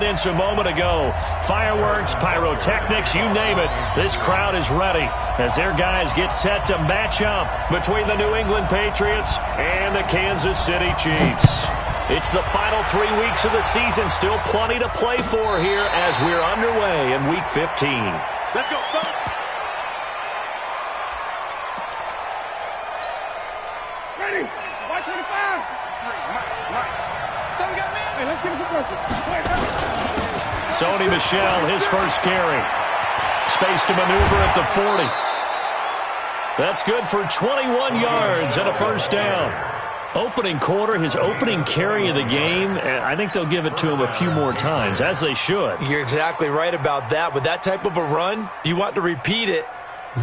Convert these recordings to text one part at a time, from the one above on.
evidence a moment ago. Fireworks, pyrotechnics, you name it. This crowd is ready as their guys get set to match up between the New England Patriots and the Kansas City Chiefs. It's the final 3 weeks of the season. Still plenty to play for here as we're underway in Week 15. Let's go. Ready? 125. Something got me. Hey, let's get a good Sony Michel, his first carry. Space to maneuver at the 40. That's good for 21 yards and a first down. Opening quarter, his opening carry of the game, I think they'll give it to him a few more times, as they should. You're exactly right about that. With that type of a run, you want to repeat it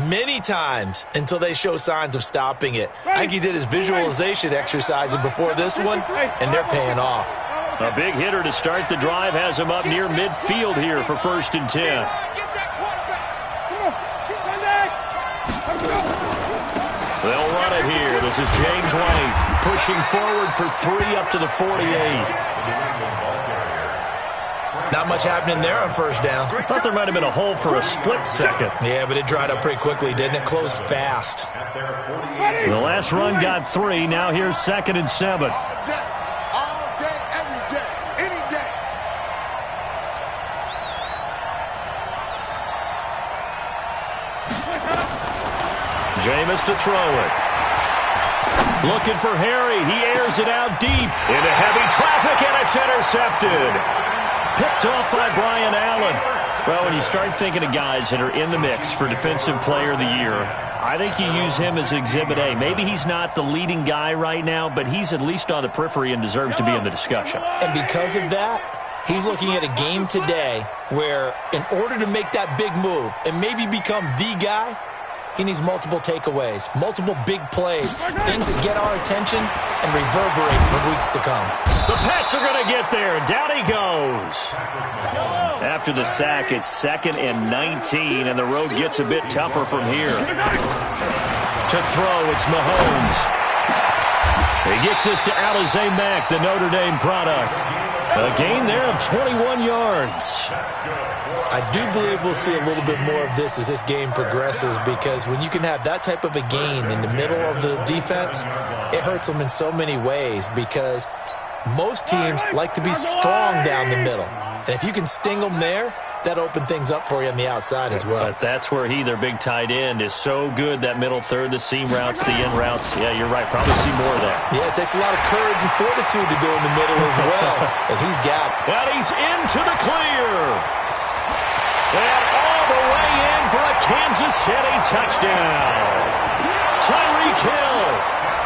many times until they show signs of stopping it. I think he did his visualization exercises before this one, and they're paying off. A big hitter to start the drive has him up near midfield here for 1st and 10. They'll run it here. This is James White pushing forward for 3 up to the 48. Not much happening there on first down. I thought there might have been a hole for a split second. Yeah, but it dried up pretty quickly, didn't it? Closed fast. The last run got 3. Now here's 2nd and 7. All day, every day, any day. Jameis to throw it. Looking for Harry. He airs it out deep into heavy traffic, and it's intercepted. Picked off by Brian Allen. Well, when you start thinking of guys that are in the mix for Defensive Player of the Year, I think you use him as Exhibit A. Maybe he's not the leading guy right now, but he's at least on the periphery and deserves to be in the discussion. And because of that, he's looking at a game today where in order to make that big move and maybe become the guy, he needs multiple takeaways, multiple big plays, things that get our attention and reverberate for weeks to come. The Pats are going to get there. Down he goes. After the sack, it's 2nd and 19, and the road gets a bit tougher from here. To throw, it's Mahomes. He gets this to Alize Mack, the Notre Dame product. A gain there of 21 yards. I do believe we'll see a little bit more of this as this game progresses, because when you can have that type of a gain in the middle of the defense, it hurts them in so many ways, because most teams like to be strong down the middle. And if you can sting them there, that opens things up for you on the outside as well. But that's where their big tight end, is so good, that middle third, the seam routes, the in routes. Yeah, you're right. Probably see more of that. Yeah, it takes a lot of courage and fortitude to go in the middle as well. And he's got it. And he's into the clear. And all the way in for a Kansas City touchdown. Tyreek Hill,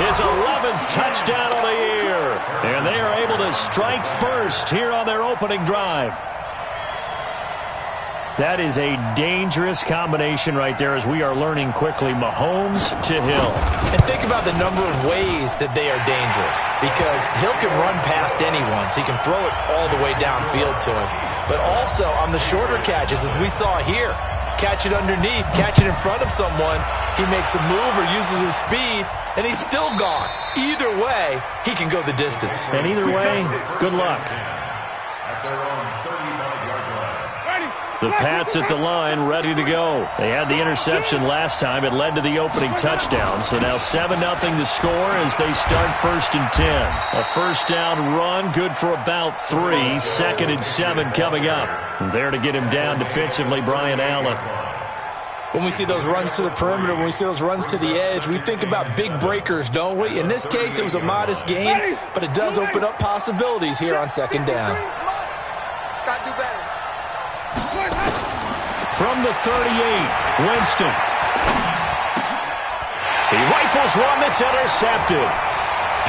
his 11th touchdown of the year. And they are able to strike first here on their opening drive. That is a dangerous combination right there, as we are learning quickly. Mahomes to Hill. And think about the number of ways that they are dangerous, because Hill can run past anyone, so he can throw it all the way downfield to him. But also on the shorter catches, as we saw here, catch it underneath, catch it in front of someone, he makes a move or uses his speed, and he's still gone. Either way, he can go the distance. And either way, good luck. The Pats at the line, ready to go. They had the interception last time. It led to the opening touchdown. So now 7-0 to score as they start 1st and 10. A first down run, good for about 3. 2nd and 7 coming up. And there to get him down defensively, Brian Allen. When we see those runs to the perimeter, when we see those runs to the edge, we think about big breakers, don't we? In this case, it was a modest gain, but it does open up possibilities here on 2nd down. Got to do better. From the 38, Winston. He rifles one that's intercepted.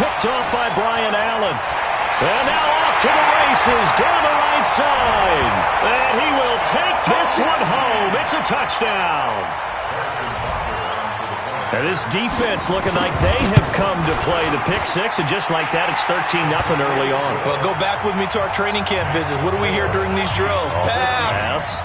Picked off by Brian Allen. And now off to the races down the right side. And he will take this one home. It's a touchdown. And this defense looking like they have come to play the pick six, and just like that, it's 13-0 early on. Well, go back with me to our training camp visit. What do we hear during these drills? Pass.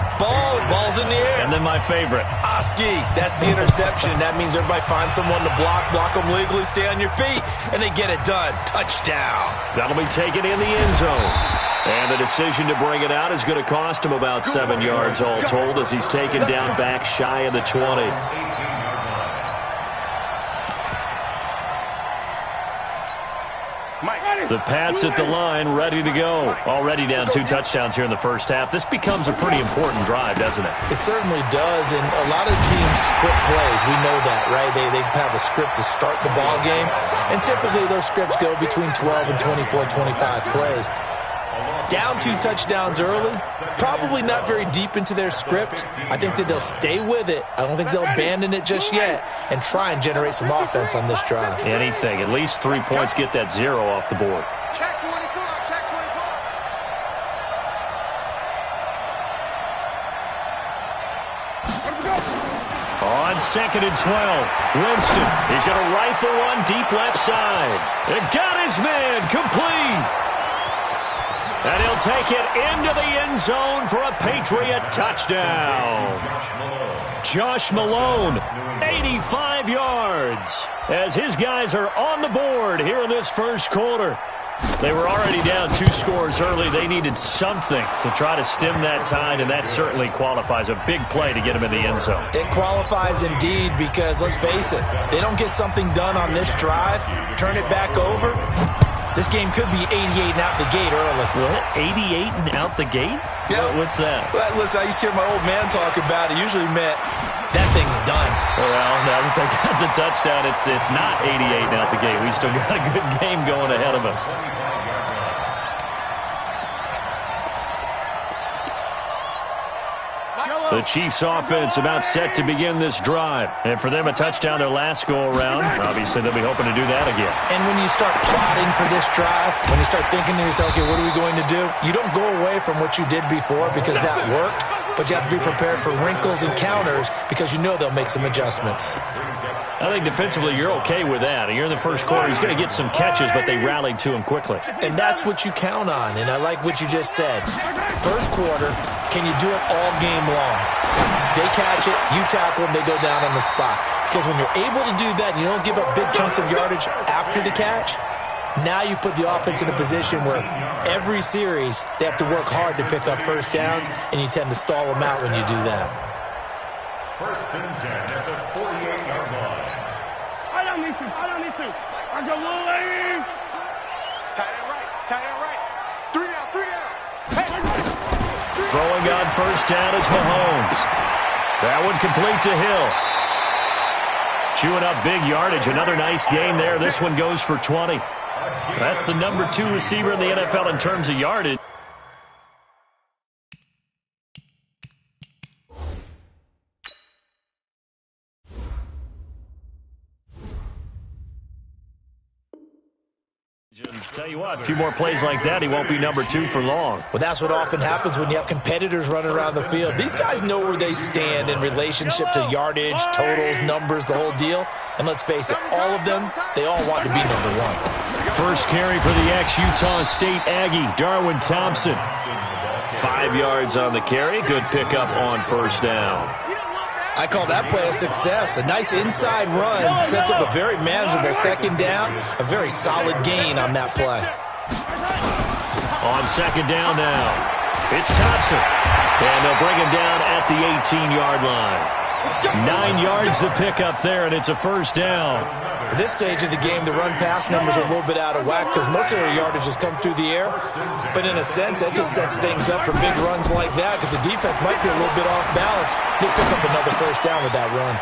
Ball's in the air. And then my favorite. Oski, that's the interception. That means everybody finds someone to block them legally, stay on your feet, and they get it done. Touchdown. That'll be taken in the end zone. And the decision to bring it out is going to cost him about 7 yards all told as he's taken down back shy of the 20. The Pats at the line, ready to go. Already down 2 touchdowns here in the first half. This becomes a pretty important drive, doesn't it? It certainly does, and a lot of teams script plays. We know that, right? They have a script to start the ball game, and typically those scripts go between 12 and 24, 25 plays. Down 2 touchdowns early, probably not very deep into their script. I think that they'll stay with it. I don't think they'll abandon it just yet and try and generate some offense on this drive. Anything. At least 3 points, get that 0 off the board. Check 24, check 24. On 2nd and 12, Winston. He's going to rifle one deep left side. It got his man complete. And he'll take it into the end zone for a Patriot touchdown. Josh Malone, 85 yards, as his guys are on the board here in this first quarter. They were already down 2 scores early. They needed something to try to stem that tide, and that certainly qualifies. A big play to get him in the end zone. It qualifies indeed because, let's face it, they don't get something done on this drive, turn it back over. This game could be 88 and out the gate early. What? 88 and out the gate? Yeah. What's that? Well, listen, I used to hear my old man talk about it. Usually meant that thing's done. Well, now that they got the touchdown, it's not 88 and out the gate. We still got a good game going ahead of us. The Chiefs offense about set to begin this drive. And for them, a touchdown their last go-around. Obviously, they'll be hoping to do that again. And when you start plotting for this drive, when you start thinking to yourself, okay, what are we going to do? You don't go away from what you did before because that worked. But you have to be prepared for wrinkles and counters because you know they'll make some adjustments. I think defensively you're okay with that. You're in the first quarter. He's going to get some catches, but they rallied to him quickly. And that's what you count on, and I like what you just said. First quarter, can you do it all game long? They catch it, you tackle them, they go down on the spot. Because when you're able to do that and you don't give up big chunks of yardage after the catch, now you put the offense in a position where every series they have to work hard to pick up first downs, and you tend to stall them out when you do that. First and 10 at the 48-yard line. I don't need to. I got little lady. Tight end right. 3 down. Hey. Throwing on first down is Mahomes. That one complete to Hill. Chewing up big yardage. Another nice gain there. This one goes for 20. That's the number 2 receiver in the NFL in terms of yardage. Tell you what, a few more plays like that, he won't be number 2 for long. Well, that's what often happens when you have competitors running around the field. These guys know where they stand in relationship to yardage, totals, numbers, the whole deal. And let's face it, all of them, they all want to be number 1. First carry for the ex-Utah State Aggie, Darwin Thompson. 5 yards on the carry. Good pickup on first down. I call that play a success. A nice inside run sets up a very manageable second down. A very solid gain on that play. On second down now, it's Thompson. And they'll bring him down at the 18-yard line. 9 yards to pick up there, and it's a first down. At this stage of the game, the run-pass numbers are a little bit out of whack because most of their yardage has come through the air. But in a sense, that just sets things up for big runs like that because the defense might be a little bit off balance. They pick up another first down with that run.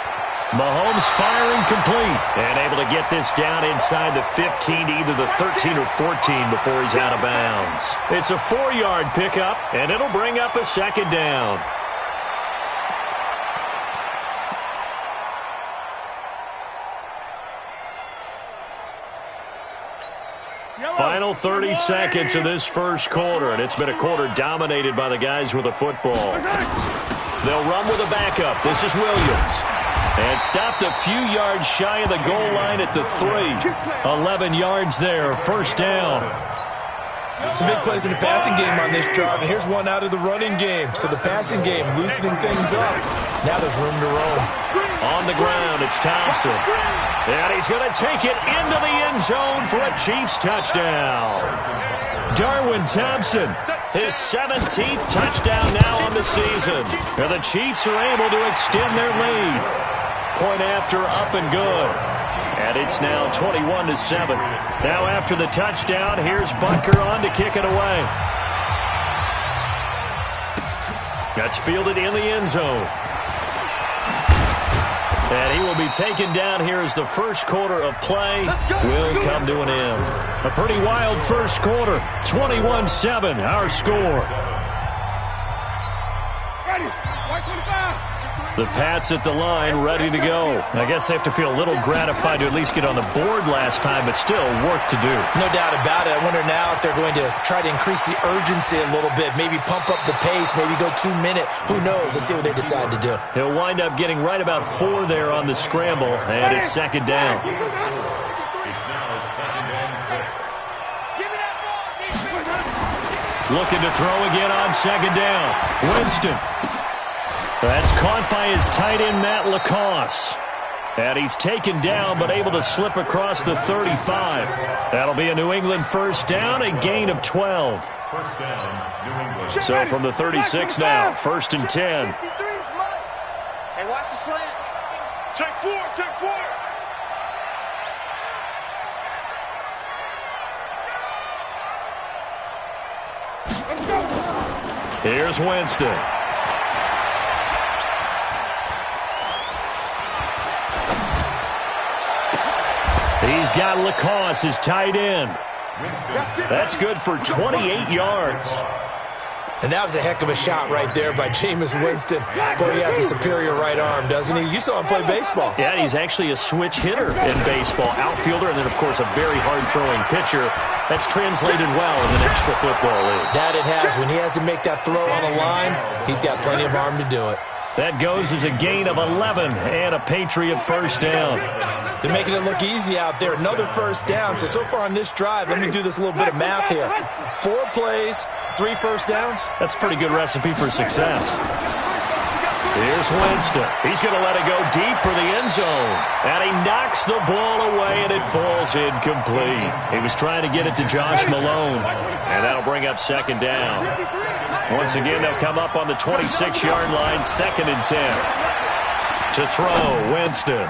Mahomes firing complete and able to get this down inside the 15 to either the 13 or 14 before he's out of bounds. It's a 4-yard pickup, and it'll bring up a second down. Final 30 seconds of this first quarter, and it's been a quarter dominated by the guys with the football. They'll run with a backup. This is Williams. And stopped a few yards shy of the goal line at the 3. 11 yards there, first down. Some big plays in the passing game on this drive, and here's one out of the running game. So the passing game loosening things up. Now there's room to roam. On the ground, it's Thompson. And he's going to take it into the end zone for a Chiefs touchdown. Darwin Thompson, his 17th touchdown now on the season. And the Chiefs are able to extend their lead. Point after, up and good. And it's now 21-7. Now after the touchdown, here's Butker on to kick it away. That's fielded in the end zone. And he will be taken down here as the first quarter of play will come to an end. A pretty wild first quarter. 21-7, our score. The Pats at the line, ready to go. I guess they have to feel a little gratified to at least get on the board last time, but still work to do. No doubt about it. I wonder now if they're going to try to increase the urgency a little bit, maybe pump up the pace, maybe go 2 minute. Who knows? Let's see what they decide to do. He'll wind up getting right about 4 there on the scramble, and it's second down. It's now 2nd and 6. Looking to throw again on second down. Winston. That's caught by his tight end, Matt LaCosse. And he's taken down, but able to slip across the 35. That'll be a New England first down, a gain of 12. First down, New England. So from the 36 now, 1st and 10. Hey, watch the slant. Take 4, take 4. Let's go. Here's Winston. He's got LaCosse, his tight end. That's good for 28 yards. And that was a heck of a shot right there by Jameis Winston. Boy, he has a superior right arm, doesn't he? You saw him play baseball. Yeah, he's actually a switch hitter in baseball. Outfielder, and then, of course, a very hard-throwing pitcher. That's translated well in the National Football League. That it has. When he has to make that throw on the line, he's got plenty of arm to do it. That goes as a gain of 11 and a Patriot first down. They're making it look easy out there. Another first down. So far on this drive, let me do this little bit of math here. 4 plays, 3 first downs. That's a pretty good recipe for success. Here's Winston. He's going to let it go deep for the end zone. And he knocks the ball away, and it falls incomplete. He was trying to get it to Josh Malone. And that'll bring up second down. Once again, they'll come up on the 26-yard line, 2nd and 10. To throw, Winston.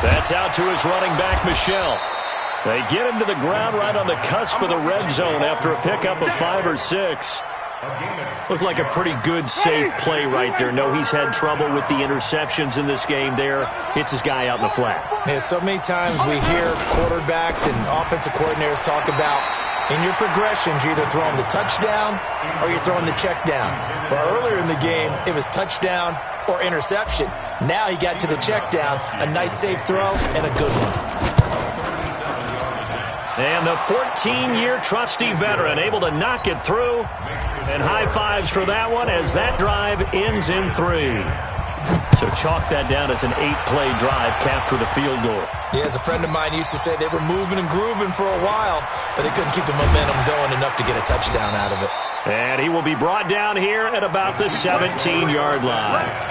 That's out to his running back, Michel. They get him to the ground right on the cusp of the red zone after a pickup of 5 or 6. Looked like a pretty good, safe play right there. No, he's had trouble with the interceptions in this game there. Hits his guy out in the flat. Yeah, so many times we hear quarterbacks and offensive coordinators talk about in your progressions, you're either throwing the touchdown or you're throwing the check down. But earlier in the game, it was touchdown or interception. Now he got to the check down, a nice safe throw, and a good one. And the 14-year trusty veteran able to knock it through. And high fives for that one as that drive ends in 3. So chalk that down as an 8-play drive, capture the field goal. Yeah, as a friend of mine used to say, they were moving and grooving for a while, but they couldn't keep the momentum going enough to get a touchdown out of it. And he will be brought down here at about the 17-yard line.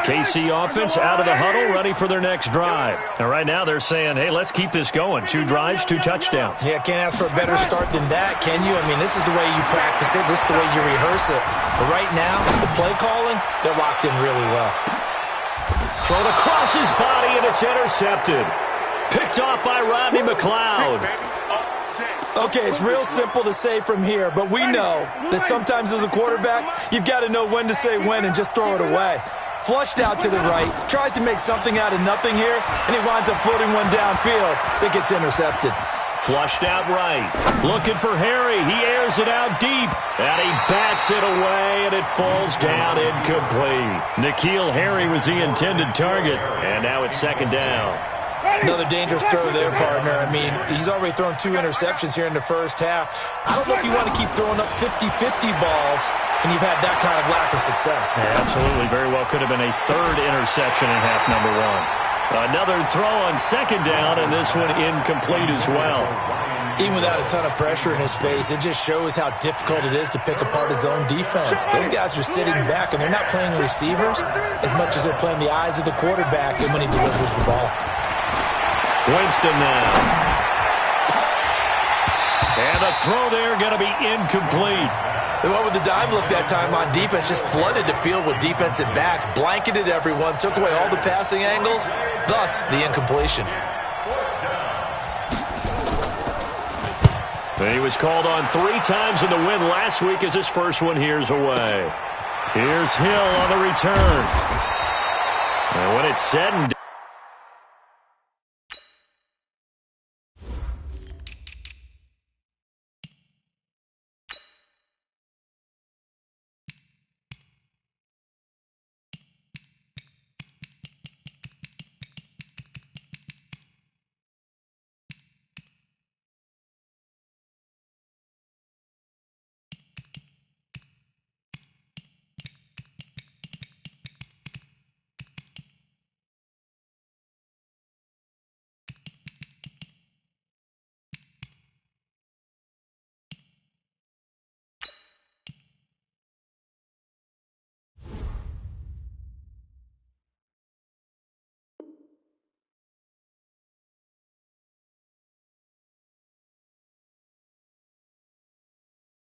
KC offense out of the huddle, ready for their next drive. And right now they're saying, hey, let's keep this going. 2 drives, 2 touchdowns. Yeah, can't ask for a better start than that, can you? I mean, this is the way you practice it. This is the way you rehearse it. But right now, the play calling, they're locked in really well. Thrown across his body, and it's intercepted. Picked off by Rodney McLeod. Okay, it's real simple to say from here, but we know that sometimes as a quarterback, you've got to know when to say when and just throw it away. Flushed out to the right, tries to make something out of nothing here, and he winds up floating one downfield that gets intercepted. Flushed out right. Looking for Harry. He airs it out deep, and he bats it away, and it falls down incomplete. N'Keal Harry was the intended target, and now it's second down. Another dangerous throw there, partner. I mean, he's already thrown 2 interceptions here in the first half. I don't know if you want to keep throwing up 50-50 balls, and you've had that kind of lack of success. Yeah, absolutely. Very well could have been a 3rd interception in half number 1. Another throw on second down, and this one incomplete as well. Even without a ton of pressure in his face, it just shows how difficult it is to pick apart his own defense. Those guys are sitting back, and they're not playing receivers as much as they're playing the eyes of the quarterback and when he delivers the ball. Winston now. And the throw there going to be incomplete. They went with the dime look that time on defense, just flooded the field with defensive backs, blanketed everyone, took away all the passing angles, thus the incompletion. He was called on 3 times in the win last week as his first one here's away. Here's Hill on the return. And when it's said and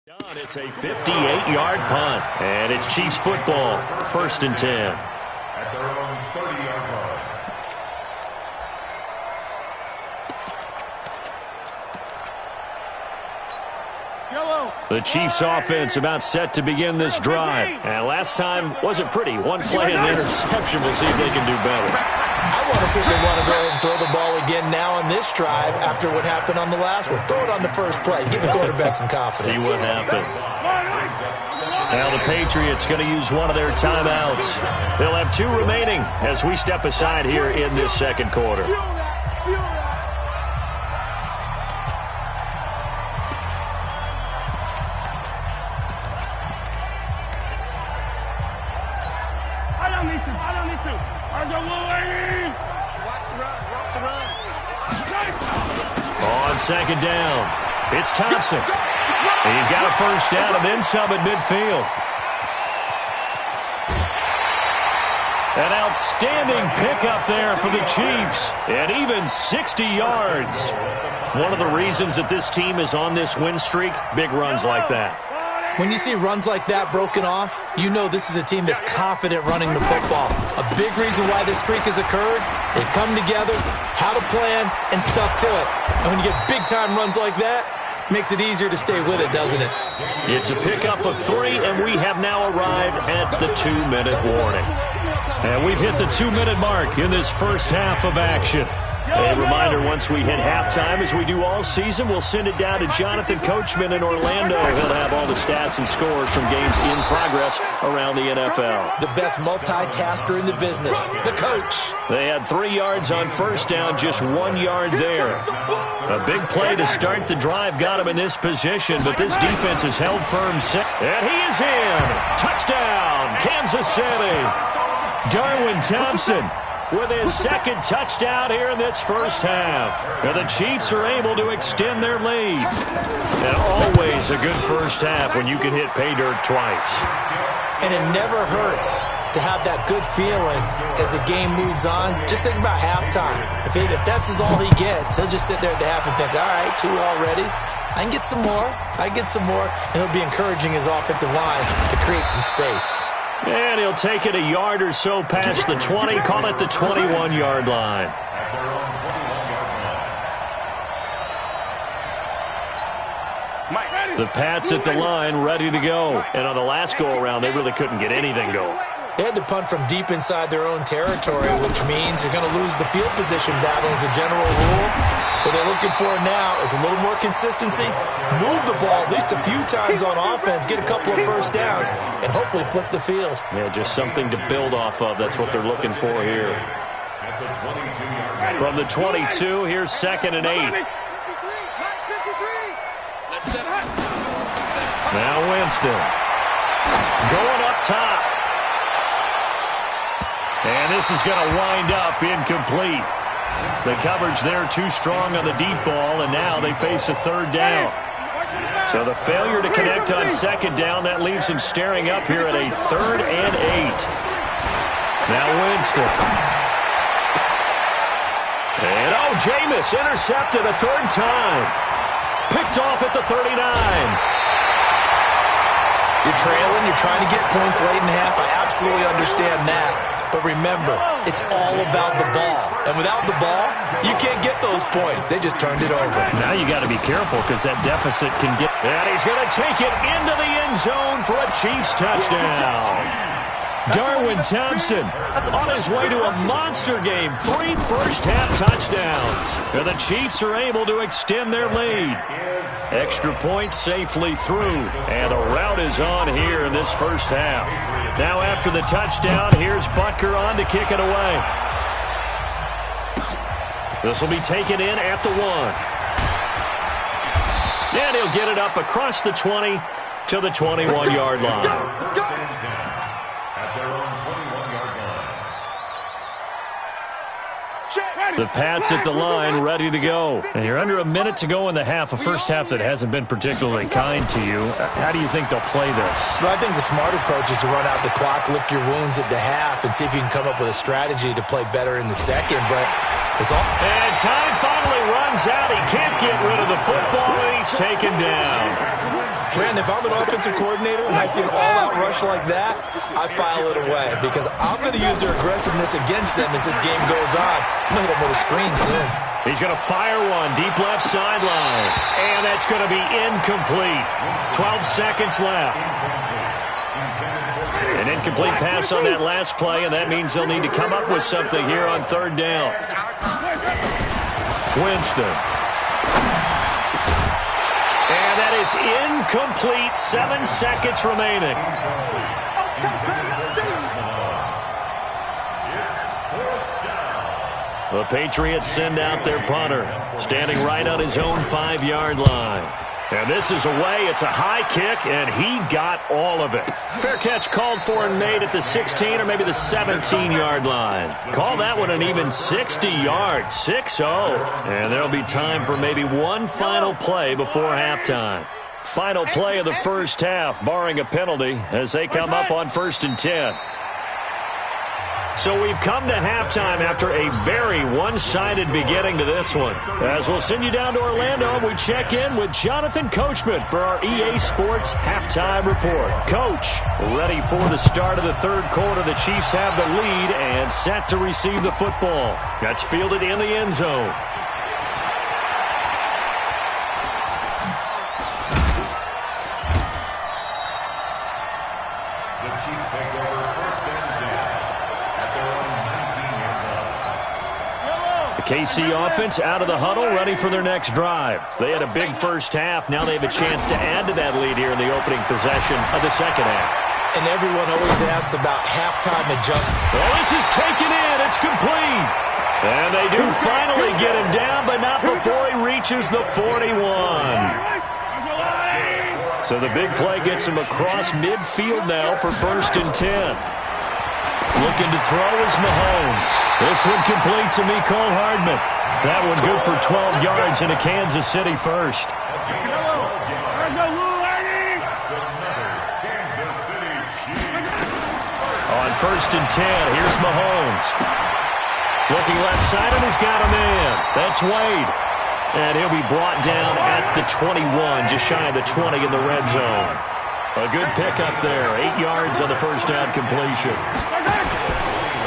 done, it's a 58-yard punt, and it's Chiefs football, 1st and 10. At their own 30-yard line. The Chiefs offense about set to begin this drive. And last time wasn't pretty. One play and interception. We'll see if they can do better. I want to see if they want to go ahead and throw the ball again now on this drive after what happened on the last one. Throw it on the first play. Give the quarterback some confidence. See what happens. Now the Patriots going to use one of their timeouts. They'll have 2 remaining as we step aside here in this second quarter. On second down, it's Thompson. He's got a first down and then some at midfield. An outstanding pickup there for the Chiefs, and even 60 yards. One of the reasons that this team is on this win streak, big runs like that. When you see runs like that broken off, you know this is a team that's confident running the football. A big reason why this streak has occurred, they've come together, had a plan, and stuck to it. And when you get big-time runs like that, it makes it easier to stay with it, doesn't it? It's a pickup of 3, and we have now arrived at the 2-minute warning. And we've hit the 2-minute mark in this first half of action. A reminder, once we hit halftime, as we do all season, we'll send it down to Jonathan Coachman in Orlando. He'll have all the stats and scores from games in progress around the NFL. The best multitasker in the business, the coach. They had 3 yards on first down, just 1 yard there. A big play to start the drive got him in this position, but this defense has held firm. And he is in. Touchdown, Kansas City. Darwin Thompson with his second touchdown here in this first half. And the Chiefs are able to extend their lead. And always a good first half when you can hit pay dirt twice. And it never hurts to have that good feeling as the game moves on. Just think about halftime. If that's all he gets, he'll just sit there at the half and think, all right, 2 already. I can get some more. I get some more. And he'll be encouraging his offensive line to create some space. And he'll take it a yard or so past the 20, call it the 21-yard line. The Pats at the line, ready to go. And on the last go-around, they really couldn't get anything going. They had to punt from deep inside their own territory, which means they're going to lose the field position battle as a general rule. What they're looking for now is a little more consistency, move the ball at least a few times on offense, get a couple of first downs, and hopefully flip the field. Yeah, just something to build off of. That's what they're looking for here. From the 22, here's 2nd and 8. Now Winston. Going up top. And this is going to wind up incomplete. The coverage there too strong on the deep ball, and now they face a 3rd down. So the failure to connect on 2nd down, that leaves them staring up here at a 3rd and 8. Now Winston. And Oh, Jameis intercepted a third time. Picked off at the 39. You're trailing, you're trying to get points late in the half. I absolutely understand that. But remember, it's all about the ball. And without the ball, you can't get those points. They just turned it over. Now you got to be careful because that deficit can get... And he's going to take it into the end zone for a Chiefs touchdown. Darwin Thompson on his way to a monster game. 3 first-half touchdowns. And the Chiefs are able to extend their lead. Extra point safely through. And a rout is on here in this first half. Now after the touchdown, here's Butker on to kick it away. This will be taken in at the 1. And he'll get it up across the 20 to the 21-yard line. The Pats at the line, ready to go. And you're under a minute to go in the half, a first half that hasn't been particularly kind to you. How do you think they'll play this? Well, I think the smart approach is to run out the clock, lick your wounds at the half, and see if you can come up with a strategy to play better in the second. But it's all... And time finally runs out. He can't get rid of the football, and he's taken down. Brandon, if I'm an offensive coordinator and I see an all-out rush like that, I file it away because I'm going to use their aggressiveness against them as this game goes on. I'm going to hit them with a screen soon. He's going to fire one deep left sideline, and that's going to be incomplete. 12 seconds left. An incomplete pass on that last play, and that means they'll need to come up with something here on third down. Winston. And that is incomplete. 7 seconds remaining. The Patriots send out their punter, standing right on his own 5-yard line. And this is away. It's a high kick, and he got all of it. Fair catch called for and made at the 16 or maybe the 17-yard line. Call that one an even 60 yards, 6-0. And there'll be time for maybe one final play before halftime. Final play of the first half, barring a penalty, as they come up on 1st and 10. So we've come to halftime after a very one-sided beginning to this one. As we'll send you down to Orlando, we check in with Jonathan Coachman for our EA Sports Halftime Report. Coach, ready for the start of the third quarter. The Chiefs have the lead and set to receive the football. That's fielded in the end zone. KC offense out of the huddle, ready for their next drive. They had a big first half. Now they have a chance to add to that lead here in the opening possession of the second half. And everyone always asks about halftime adjustment. Well, this is taken in. It's complete. And they do finally get him down, but not before he reaches the 41. So the big play gets him across midfield now for 1st and 10. Looking to throw is Mahomes. This one complete to Mecole Hardman. That one good for 12 yards into Kansas City first. On 1st and 10, here's Mahomes. Looking left side, and he's got a man. That's Wade. And he'll be brought down at the 21, just shy of the 20 in the red zone. A good pickup there. 8 yards on the first down completion.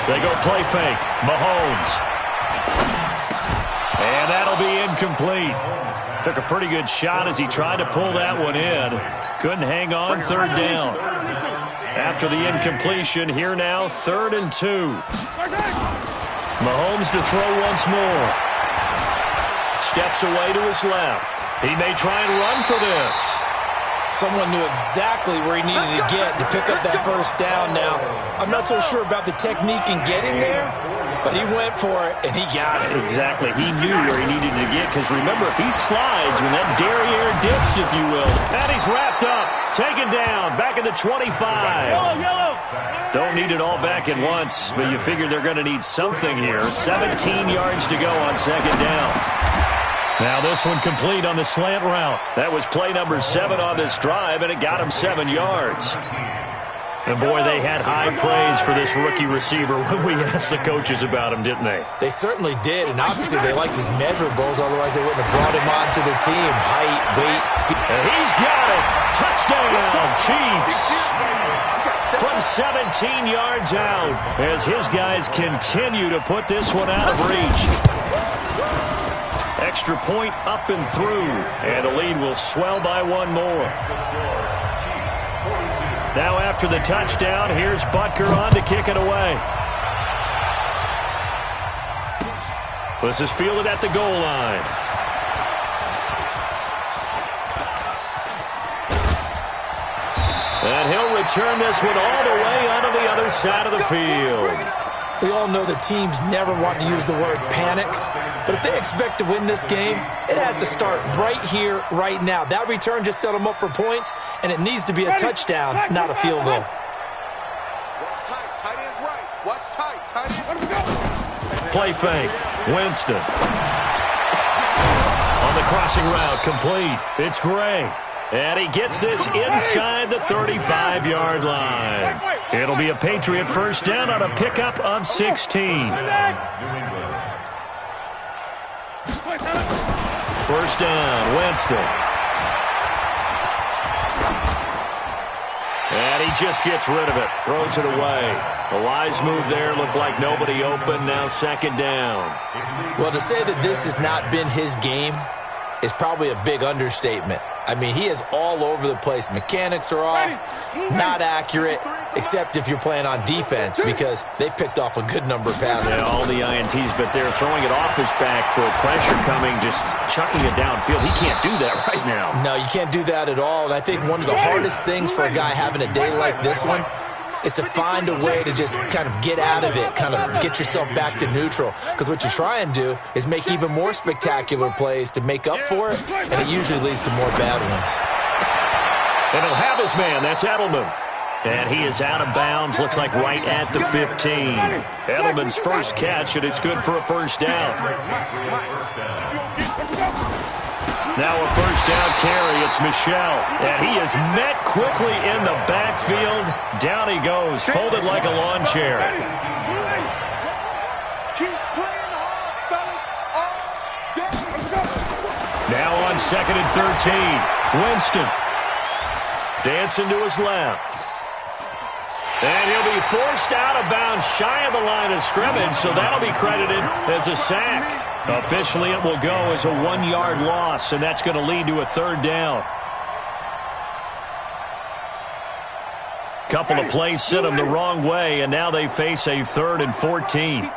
They go play fake. Mahomes. And that'll be incomplete. Took a pretty good shot as he tried to pull that one in. Couldn't hang on. 3rd down. After the incompletion, here now, 3rd and 2. Mahomes to throw once more. Steps away to his left. He may try and run for this. Someone knew exactly where he needed to get to pick up that first down. Now, I'm not so sure about the technique in getting there, but he went for it, and he got it. Exactly. He knew where he needed to get, because remember, if he slides when that derriere dips, if you will, and he's wrapped up, taken down, back at the 25. Don't need it all back at once, but you figure they're going to need something here. 17 yards to go on 2nd down. Now this one complete on the slant route. That was play number 7 on this drive, and it got him 7 yards. And, boy, they had high praise for this rookie receiver when we asked the coaches about him, didn't they? They certainly did, and obviously they liked his measurables, otherwise they wouldn't have brought him onto the team. Height, weight, speed. And he's got it. Touchdown, Chiefs. From 17 yards out as his guys continue to put this one out of reach. Extra point up and through, and the lead will swell by one more. Now after the touchdown, here's Butker on to kick it away. This is fielded at the goal line. And he'll return this one all the way onto the other side of the field. We all know that teams never want to use the word panic, but if they expect to win this game, it has to start right here, right now. That return just set them up for points, and it needs to be a touchdown, not a field goal. Watch tight. Tight end's right. Watch tight. Tight end. Play fake. Winston. On the crossing route, complete. It's Gray. And he gets this inside the 35-yard line. It'll be a Patriot first down on a pickup of 16. First down, Winston. And he just gets rid of it. Throws it away. A wise move there. Looked like nobody open. Now second down. Well, to say that this has not been his game is probably a big understatement. I mean, he is all over the place. Mechanics are off, not accurate, except if you're playing on defense because they picked off a good number of passes. Yeah, all the INTs, but they're throwing it off his back for pressure coming, just chucking it downfield. He can't do that right now. No, you can't do that at all. And I think one of the hardest things for a guy having a day like this one is to find a way to just kind of get out of it, kind of get yourself back to neutral. Because what you try and do is make even more spectacular plays to make up for it, and it usually leads to more bad ones. And he'll have his man. That's Edelman. And he is out of bounds, looks like right at the 15. Edelman's first catch, and it's good for a first down. Now a first down carry. It's Michel. And he is met quickly in the backfield. Down he goes, folded like a lawn chair. Now on second and 13. Winston. Dancing to his left. And he'll be forced out of bounds shy of the line of scrimmage, so that'll be credited as a sack. Officially, it will go as a 1-yard loss, and that's going to lead to a third down. Couple of plays sent them the wrong way, and now they face a 3rd and 14.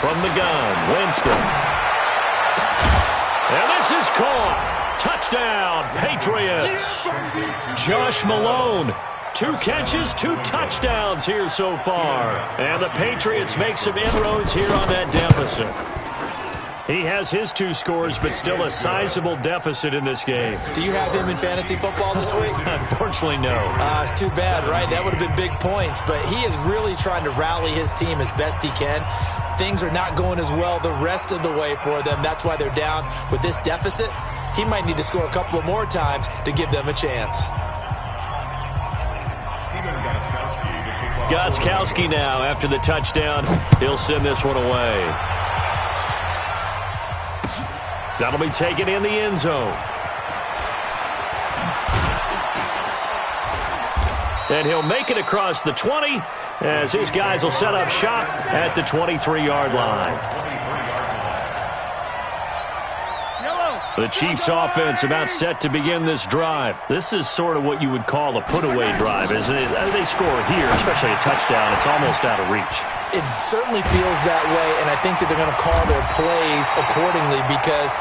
From the gun, Winston. And this is caught. Touchdown, Patriots. Josh Malone. 2 catches, 2 touchdowns here so far. And the Patriots make some inroads here on that deficit. He has his 2 scores, but still a sizable deficit in this game. Do you have him in fantasy football this week? Unfortunately, no. It's too bad, right? That would have been big points. But he is really trying to rally his team as best he can. Things are not going as well the rest of the way for them. That's why they're down with this deficit. He might need to score a couple of more times to give them a chance. Gostkowski now after the touchdown. He'll send this one away. That'll be taken in the end zone. And he'll make it across the 20 as his guys will set up shop at the 23-yard line. The Chiefs offense about set to begin this drive. This is sort of what you would call a put-away drive, isn't it? They score here, especially a touchdown. It's almost out of reach. It certainly feels that way, and I think that they're going to call their plays accordingly because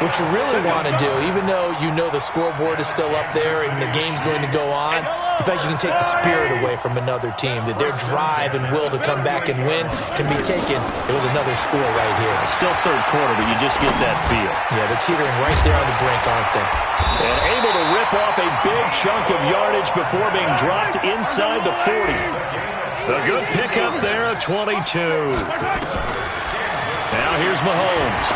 what you really want to do, even though you know the scoreboard is still up there and the game's going to go on, in fact, you can take the spirit away from another team, that their drive and will to come back and win can be taken with another score right here. It's still third quarter, but you just get that feel. Yeah, they're teetering right there on the brink, aren't they? And able to rip off a big chunk of yardage before being dropped inside the 40. A good pickup there of 22. Now here's Mahomes.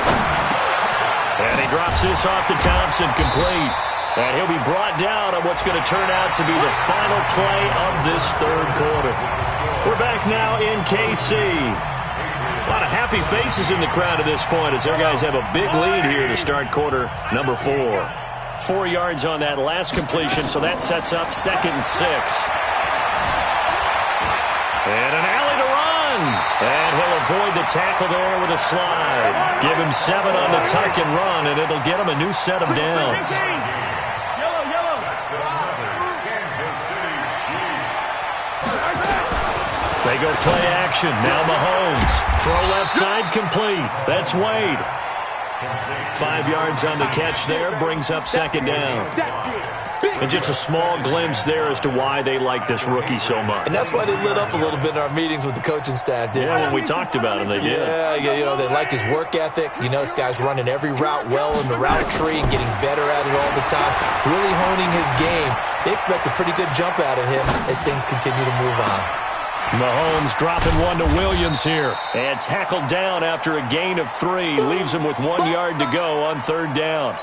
And he drops this off to Thompson, complete. And he'll be brought down on what's going to turn out to be the final play of this third quarter. We're back now in KC. A lot of happy faces in the crowd at this point as their guys have a big lead here to start quarter number 4. 4 yards on that last completion, so that sets up 2nd and 6. And an alley to run. And he'll avoid the tackle there with a slide. Give him 7 on the tuck and run, and it'll get him a new set of downs. They go play action. Now Mahomes. Throw left side complete. That's Wade. 5 yards on the catch there. Brings up 2nd down. And just a small glimpse there as to why they like this rookie so much. And that's why they lit up a little bit in our meetings with the coaching staff, didn't when we talked about him, they did. Yeah, you know, they like his work ethic. You know, this guy's running every route well in the route tree and getting better at it all the time. Really honing his game. They expect a pretty good jump out of him as things continue to move on. Mahomes dropping one to Williams here. And tackled down after a gain of 3. Leaves him with 1 yard to go on 3rd down.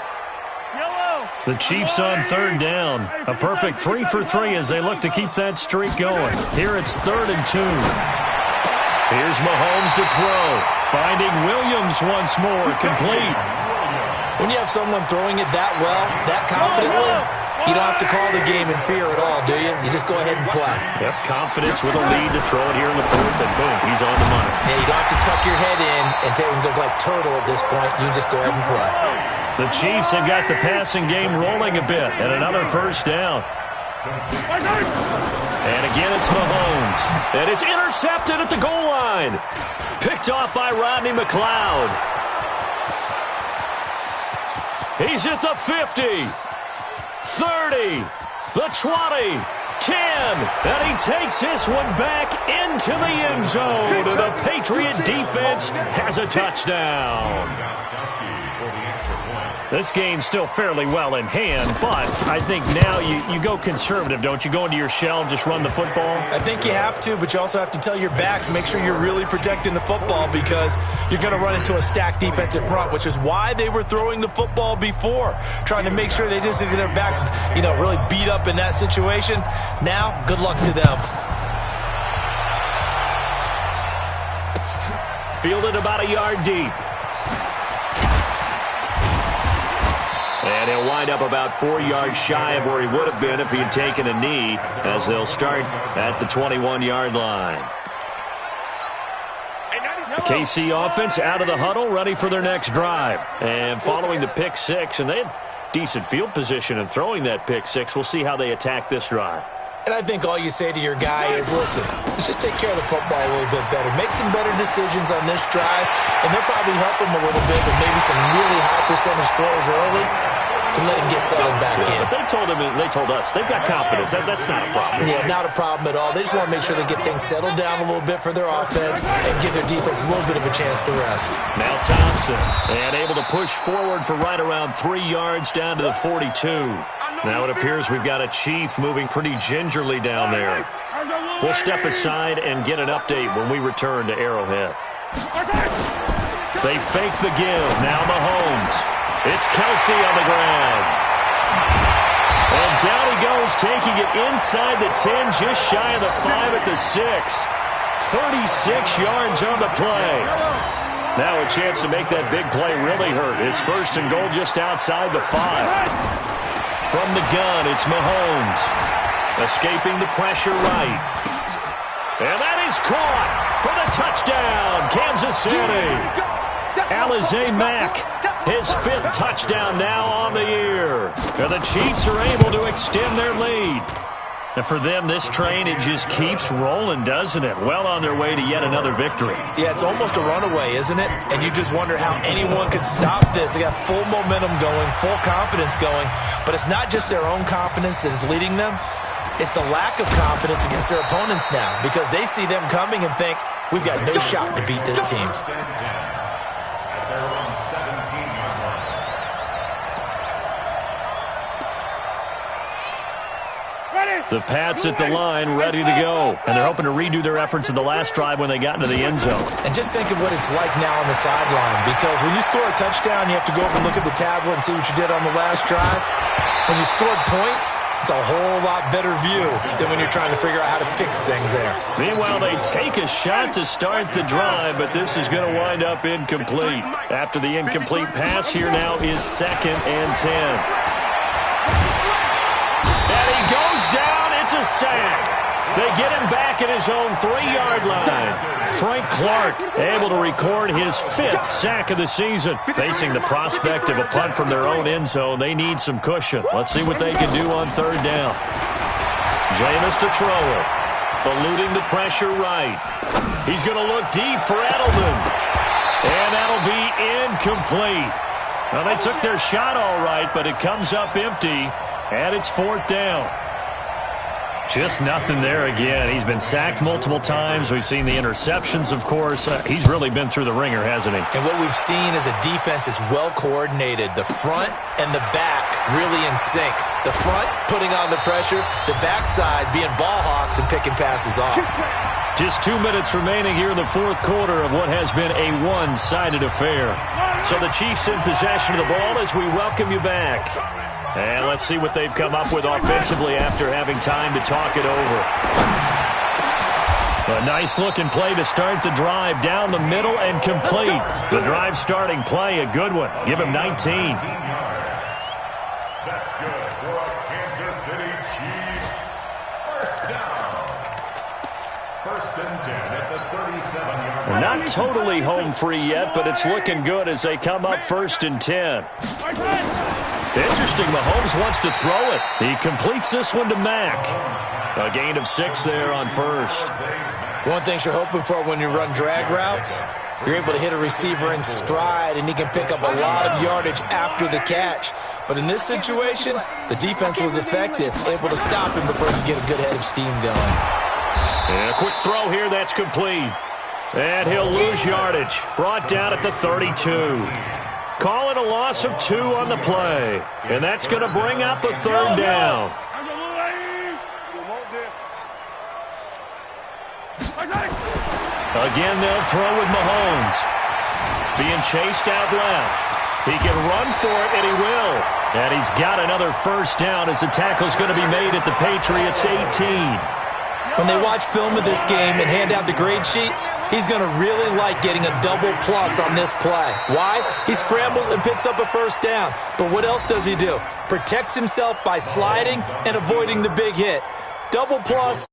The Chiefs on 3rd down. A perfect 3 for 3 as they look to keep that streak going. Here it's 3rd and 2. Here's Mahomes to throw. Finding Williams once more. Complete. When you have someone throwing it that well, that confidently, you don't have to call the game in fear at all, do you? You just go ahead and play. Yep, confidence with a lead to throw it here in the 4th, and boom, he's on the money. Yeah, you don't have to tuck your head in and go like turtle at this point. You can just go ahead and play. The Chiefs have got the passing game rolling a bit, and another 1st down. And again, it's Mahomes. And it's intercepted at the goal line. Picked off by Rodney McLeod. He's at the 50. 30, the 20, 10, and he takes this one back into the end zone, and the Patriot defense has a touchdown. This game's still fairly well in hand, but I think now you go conservative, don't you? Go into your shell and just run the football? I think you have to, but you also have to tell your backs, make sure you're really protecting the football because you're going to run into a stacked defensive front, which is why they were throwing the football before, trying to make sure they just get their backs, really beat up in that situation. Now, good luck to them. Fielded about a yard deep. And he'll wind up about 4 yards shy of where he would have been if he had taken a knee, as they'll start at the 21-yard line. The KC offense out of the huddle, ready for their next drive. And following the pick 6, and they had decent field position in throwing that pick 6. We'll see how they attack this drive. And I think all you say to your guy is, listen, let's just take care of the football a little bit better. Make some better decisions on this drive, and they'll probably help him a little bit with maybe some really high percentage throws early to let him get settled back in. But they told us they've got confidence. That's not a problem. Yeah, not a problem at all. They just want to make sure they get things settled down a little bit for their offense and give their defense a little bit of a chance to rest. Now Thompson, and able to push forward for right around 3 yards down to the 42. Now it appears we've got a Chief moving pretty gingerly down there. We'll step aside and get an update when we return to Arrowhead. They fake the give. Now Mahomes. It's Kelsey on the ground. And down he goes, taking it inside the 10, just shy of the 5 at the 6. 36 yards on the play. Now a chance to make that big play really hurt. It's 1st and goal just outside the 5. From the gun, it's Mahomes. Escaping the pressure right. And that is caught for the touchdown, Kansas City. Alizé Mack, his 5th touchdown now on the year. And the Chiefs are able to extend their lead. And for them, this train, it just keeps rolling, doesn't it? Well on their way to yet another victory. Yeah, it's almost a runaway, isn't it? And you just wonder how anyone could stop this. They got full momentum going, full confidence going. But it's not just their own confidence that is leading them. It's the lack of confidence against their opponents now because they see them coming and think, we've got no shot to beat this team. Ready? The Pats at the line, ready to go. And they're hoping to redo their efforts in the last drive when they got into the end zone. And just think of what it's like now on the sideline, because when you score a touchdown, you have to go up and look at the tablet and see what you did on the last drive. When you scored points, it's a whole lot better view than when you're trying to figure out how to fix things there. Meanwhile, they take a shot to start the drive, but this is going to wind up incomplete. After the incomplete pass, here now is 2nd and 10. And he goes down. It's a sack. They get him back at his own 3-yard line. Frank Clark able to record his 5th sack of the season. Facing the prospect of a punt from their own end zone, they need some cushion. Let's see what they can do on 3rd down. Jameis to throw it. Eluding the pressure right. He's going to look deep for Edelman. And that'll be incomplete. Well, they took their shot all right, but it comes up empty. And it's 4th down. Just nothing there again. He's been sacked multiple times. We've seen the interceptions, of course. He's really been through the ringer, hasn't he? And what we've seen is a defense that's well coordinated. The front and the back really in sync. The front putting on the pressure. The backside being ball hawks and picking passes off. Just 2 minutes remaining here in the 4th quarter of what has been a one-sided affair. So the Chiefs in possession of the ball as we welcome you back. And let's see what they've come up with offensively after having time to talk it over. A nice-looking play to start the drive down the middle and complete. The drive starting play, a good one. Give him 19. That's good for Kansas City Chiefs. 1st down. 1st and 10 at the 37-yard line. Not totally home free yet, but it's looking good as they come up 1st and 10. Interesting, Mahomes wants to throw it. He completes this one to Mack. A gain of 6 there on 1st. One thing you're hoping for when you run drag routes, you're able to hit a receiver in stride, and he can pick up a lot of yardage after the catch. But in this situation, the defense was effective, able to stop him before he get a good head of steam going. And a quick throw here, that's complete. And he'll lose yardage. Brought down at the 32. Call it a loss of 2 on the play. And that's going to bring up a 3rd down. Again, they'll throw with Mahomes. Being chased out left. He can run for it, and he will. And he's got another 1st down as the tackle's going to be made at the Patriots 18. When they watch film of this game and hand out the grade sheets, he's going to really like getting a double plus on this play. Why? He scrambles and picks up a 1st down. But what else does he do? Protects himself by sliding and avoiding the big hit. Double plus.